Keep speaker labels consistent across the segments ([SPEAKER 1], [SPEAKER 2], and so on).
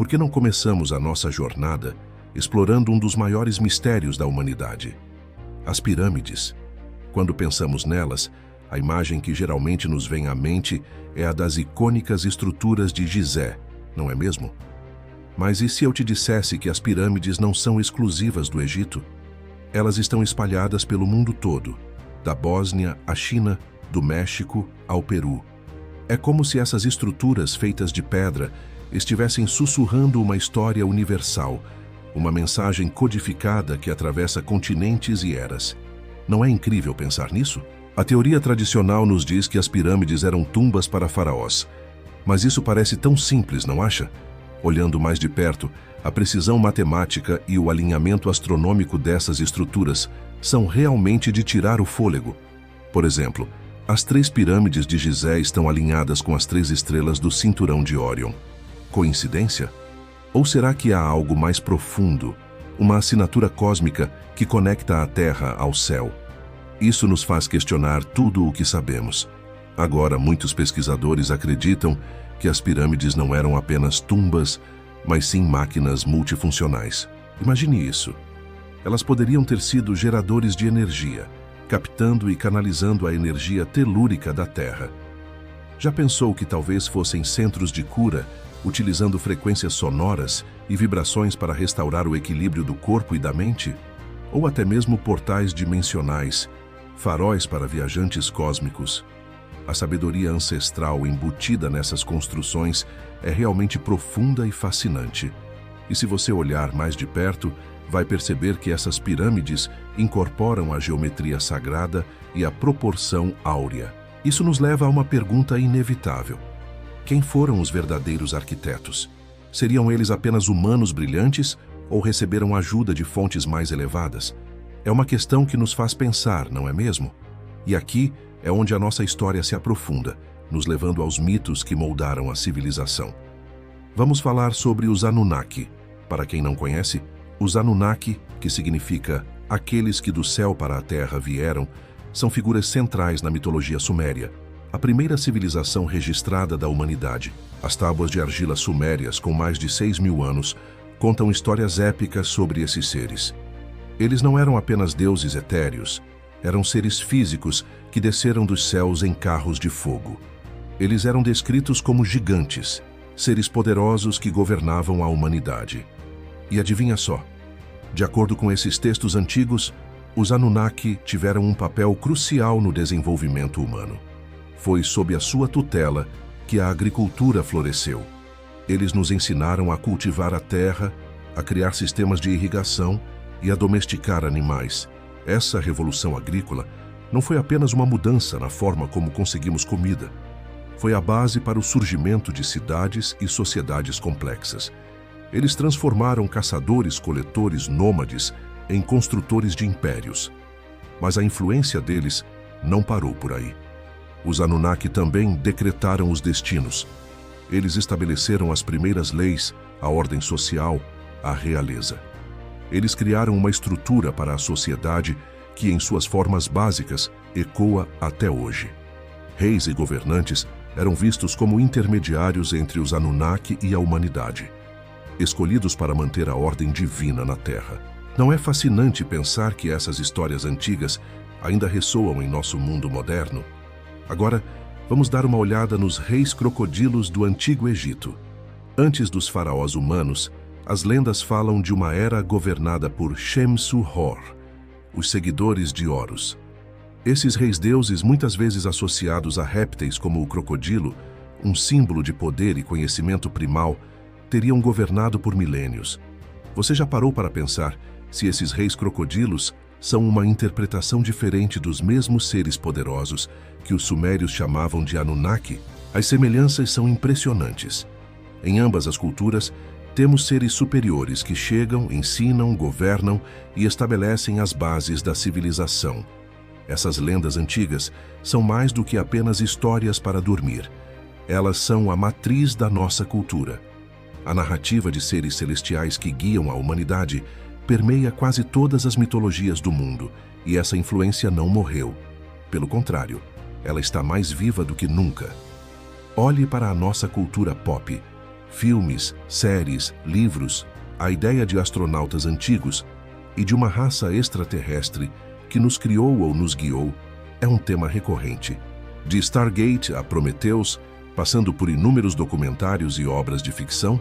[SPEAKER 1] Por que não começamos a nossa jornada explorando um dos maiores mistérios da humanidade? As pirâmides. Quando pensamos nelas, a imagem que geralmente nos vem à mente é a das icônicas estruturas de Gizé, não é mesmo? Mas e se eu te dissesse que as pirâmides não são exclusivas do Egito? Elas estão espalhadas pelo mundo todo, da Bósnia à China, do México ao Peru. É como se essas estruturas feitas de pedra estivessem sussurrando uma história universal, uma mensagem codificada que atravessa continentes e eras. Não é incrível pensar nisso? A teoria tradicional nos diz que as pirâmides eram tumbas para faraós. Mas isso parece tão simples, não acha? Olhando mais de perto, a precisão matemática e o alinhamento astronômico dessas estruturas são realmente de tirar o fôlego. Por exemplo, as 3 pirâmides de Gizé estão alinhadas com as 3 estrelas do cinturão de Órion. Coincidência? Ou será que há algo mais profundo, uma assinatura cósmica que conecta a Terra ao céu? Isso nos faz questionar tudo o que sabemos. Agora, muitos pesquisadores acreditam que as pirâmides não eram apenas tumbas, mas sim máquinas multifuncionais. Imagine isso. Elas poderiam ter sido geradores de energia, captando e canalizando a energia telúrica da Terra. Já pensou que talvez fossem centros de cura, utilizando frequências sonoras e vibrações para restaurar o equilíbrio do corpo e da mente? Ou até mesmo portais dimensionais, faróis para viajantes cósmicos? A sabedoria ancestral embutida nessas construções é realmente profunda e fascinante. E se você olhar mais de perto, vai perceber que essas pirâmides incorporam a geometria sagrada e a proporção áurea. Isso nos leva a uma pergunta inevitável. Quem foram os verdadeiros arquitetos? Seriam eles apenas humanos brilhantes ou receberam ajuda de fontes mais elevadas? É uma questão que nos faz pensar, não é mesmo? E aqui é onde a nossa história se aprofunda, nos levando aos mitos que moldaram a civilização. Vamos falar sobre os Anunnaki. Para quem não conhece, os Anunnaki, que significa aqueles que do céu para a terra vieram, são figuras centrais na mitologia suméria, a primeira civilização registrada da humanidade. As tábuas de argila sumérias, com mais de 6.000 anos, contam histórias épicas sobre esses seres. Eles não eram apenas deuses etéreos, eram seres físicos que desceram dos céus em carros de fogo. Eles eram descritos como gigantes, seres poderosos que governavam a humanidade. E adivinha só, de acordo com esses textos antigos, os Anunnaki tiveram um papel crucial no desenvolvimento humano. Foi sob a sua tutela que a agricultura floresceu. Eles nos ensinaram a cultivar a terra, a criar sistemas de irrigação e a domesticar animais. Essa revolução agrícola não foi apenas uma mudança na forma como conseguimos comida. Foi a base para o surgimento de cidades e sociedades complexas. Eles transformaram caçadores-coletores nômades em construtores de impérios. Mas a influência deles não parou por aí. Os Anunnaki também decretaram os destinos. Eles estabeleceram as primeiras leis, a ordem social, a realeza. Eles criaram uma estrutura para a sociedade que, em suas formas básicas, ecoa até hoje. Reis e governantes eram vistos como intermediários entre os Anunnaki e a humanidade, escolhidos para manter a ordem divina na Terra. Não é fascinante pensar que essas histórias antigas ainda ressoam em nosso mundo moderno? Agora, vamos dar uma olhada nos reis crocodilos do Antigo Egito. Antes dos faraós humanos, as lendas falam de uma era governada por Shemsu-Hor, os seguidores de Horus. Esses reis-deuses, muitas vezes associados a répteis como o crocodilo, um símbolo de poder e conhecimento primal, teriam governado por milênios. Você já parou para pensar se esses reis crocodilos são uma interpretação diferente dos mesmos seres poderosos que os sumérios chamavam de Anunnaki? As semelhanças são impressionantes. Em ambas as culturas, temos seres superiores que chegam, ensinam, governam e estabelecem as bases da civilização. Essas lendas antigas são mais do que apenas histórias para dormir. Elas são a matriz da nossa cultura. A narrativa de seres celestiais que guiam a humanidade permeia quase todas as mitologias do mundo, e essa influência não morreu. Pelo contrário, ela está mais viva do que nunca. Olhe para a nossa cultura pop. filmes, séries, livros, a ideia de astronautas antigos e de uma raça extraterrestre que nos criou ou nos guiou é um tema recorrente. De Stargate a Prometheus, passando por inúmeros documentários e obras de ficção,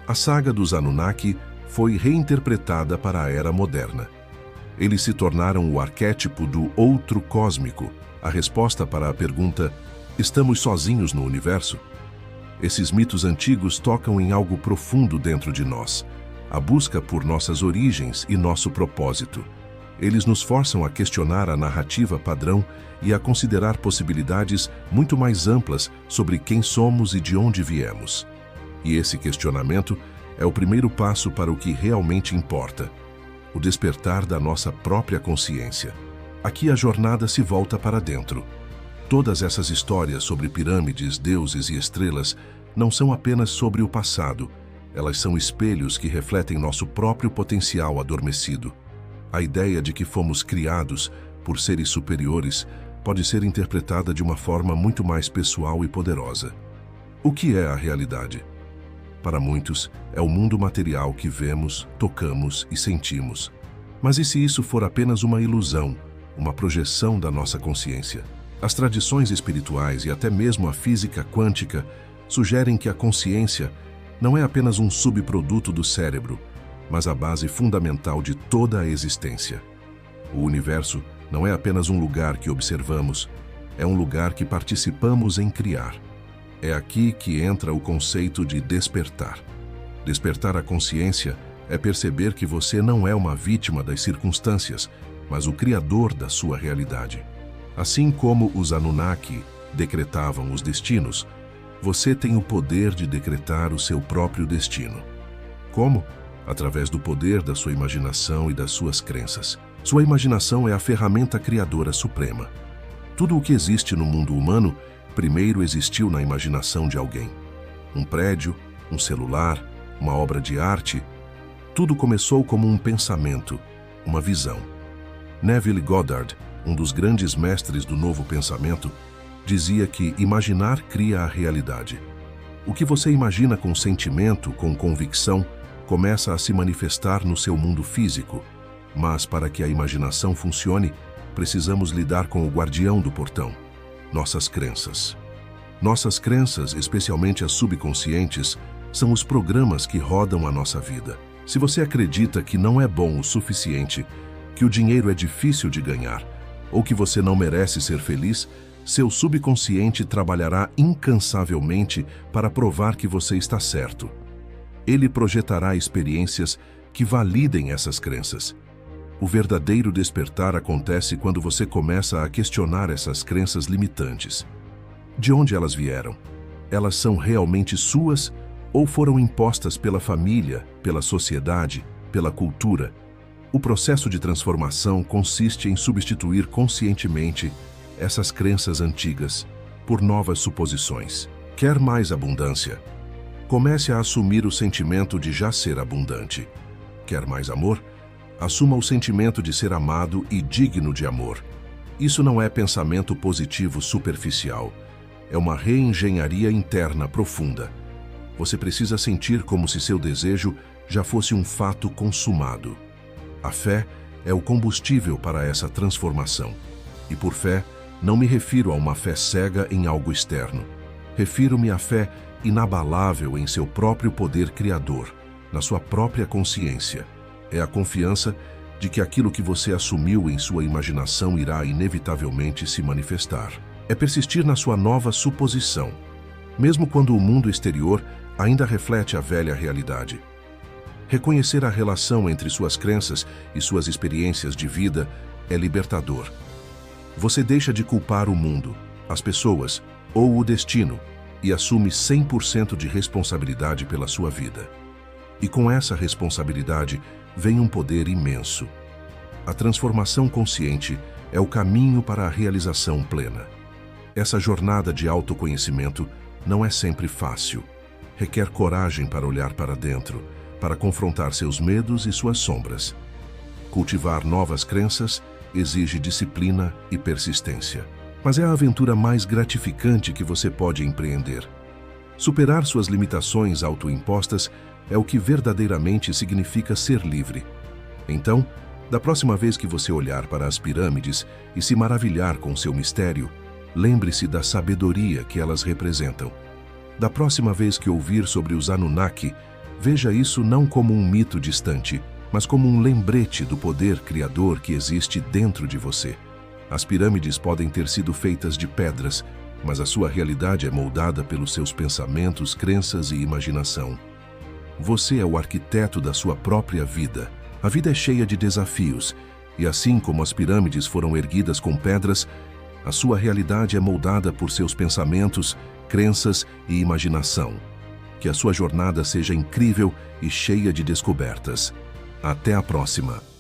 [SPEAKER 1] a saga dos Anunnaki foi reinterpretada para a era moderna. Eles se tornaram o arquétipo do outro cósmico, a resposta para a pergunta: estamos sozinhos no universo? Esses mitos antigos tocam em algo profundo dentro de nós, a busca por nossas origens e nosso propósito. Eles nos forçam a questionar a narrativa padrão e a considerar possibilidades muito mais amplas sobre quem somos e de onde viemos. E esse questionamento é o primeiro passo para o que realmente importa: o despertar da nossa própria consciência. Aqui a jornada se volta para dentro. Todas essas histórias sobre pirâmides, deuses e estrelas não são apenas sobre o passado, elas são espelhos que refletem nosso próprio potencial adormecido. A ideia de que fomos criados por seres superiores pode ser interpretada de uma forma muito mais pessoal e poderosa. O que é a realidade? Para muitos, é o mundo material que vemos, tocamos e sentimos. Mas e se isso for apenas uma ilusão, uma projeção da nossa consciência? As tradições espirituais e até mesmo a física quântica sugerem que a consciência não é apenas um subproduto do cérebro, mas a base fundamental de toda a existência. O universo não é apenas um lugar que observamos, é um lugar que participamos em criar. É aqui que entra o conceito de despertar. Despertar a consciência é perceber que você não é uma vítima das circunstâncias, mas o criador da sua realidade. Assim como os Anunnaki decretavam os destinos, você tem o poder de decretar o seu próprio destino. Como? Através do poder da sua imaginação e das suas crenças. Sua imaginação é a ferramenta criadora suprema. Tudo o que existe no mundo humano primeiro existiu na imaginação de alguém. Um prédio, um celular, uma obra de arte, tudo começou como um pensamento, uma visão. Neville Goddard, um dos grandes mestres do novo pensamento, dizia que imaginar cria a realidade. O que você imagina com sentimento, com convicção, começa a se manifestar no seu mundo físico. Mas para que a imaginação funcione, precisamos lidar com o guardião do portão: nossas crenças. Nossas crenças, especialmente as subconscientes, são os programas que rodam a nossa vida. Se você acredita que não é bom o suficiente, que o dinheiro é difícil de ganhar, ou que você não merece ser feliz, seu subconsciente trabalhará incansavelmente para provar que você está certo. Ele projetará experiências que validem essas crenças. O verdadeiro despertar acontece quando você começa a questionar essas crenças limitantes. De onde elas vieram? Elas são realmente suas ou foram impostas pela família, pela sociedade, pela cultura? O processo de transformação consiste em substituir conscientemente essas crenças antigas por novas suposições. Quer mais abundância? Comece a assumir o sentimento de já ser abundante. Quer mais amor? Assuma o sentimento de ser amado e digno de amor. Isso não é pensamento positivo superficial. É uma reengenharia interna profunda. Você precisa sentir como se seu desejo já fosse um fato consumado. A fé é o combustível para essa transformação. E por fé, não me refiro a uma fé cega em algo externo. Refiro-me à fé inabalável em seu próprio poder criador, na sua própria consciência. É a confiança de que aquilo que você assumiu em sua imaginação irá inevitavelmente se manifestar. É persistir na sua nova suposição, mesmo quando o mundo exterior ainda reflete a velha realidade. Reconhecer a relação entre suas crenças e suas experiências de vida é libertador. Você deixa de culpar o mundo, as pessoas ou o destino e assume 100% de responsabilidade pela sua vida. E com essa responsabilidade vem um poder imenso. A transformação consciente é o caminho para a realização plena. Essa jornada de autoconhecimento não é sempre fácil. Requer coragem para olhar para dentro, para confrontar seus medos e suas sombras. Cultivar novas crenças exige disciplina e persistência. Mas é a aventura mais gratificante que você pode empreender. Superar suas limitações autoimpostas é o que verdadeiramente significa ser livre. Então, da próxima vez que você olhar para as pirâmides e se maravilhar com seu mistério, lembre-se da sabedoria que elas representam. Da próxima vez que ouvir sobre os Anunnaki, veja isso não como um mito distante, mas como um lembrete do poder criador que existe dentro de você. As pirâmides podem ter sido feitas de pedras, mas a sua realidade é moldada pelos seus pensamentos, crenças e imaginação. Você é o arquiteto da sua própria vida. A vida é cheia de desafios, e assim como as pirâmides foram erguidas com pedras, a sua realidade é moldada por seus pensamentos, crenças e imaginação. Que a sua jornada seja incrível e cheia de descobertas. Até a próxima!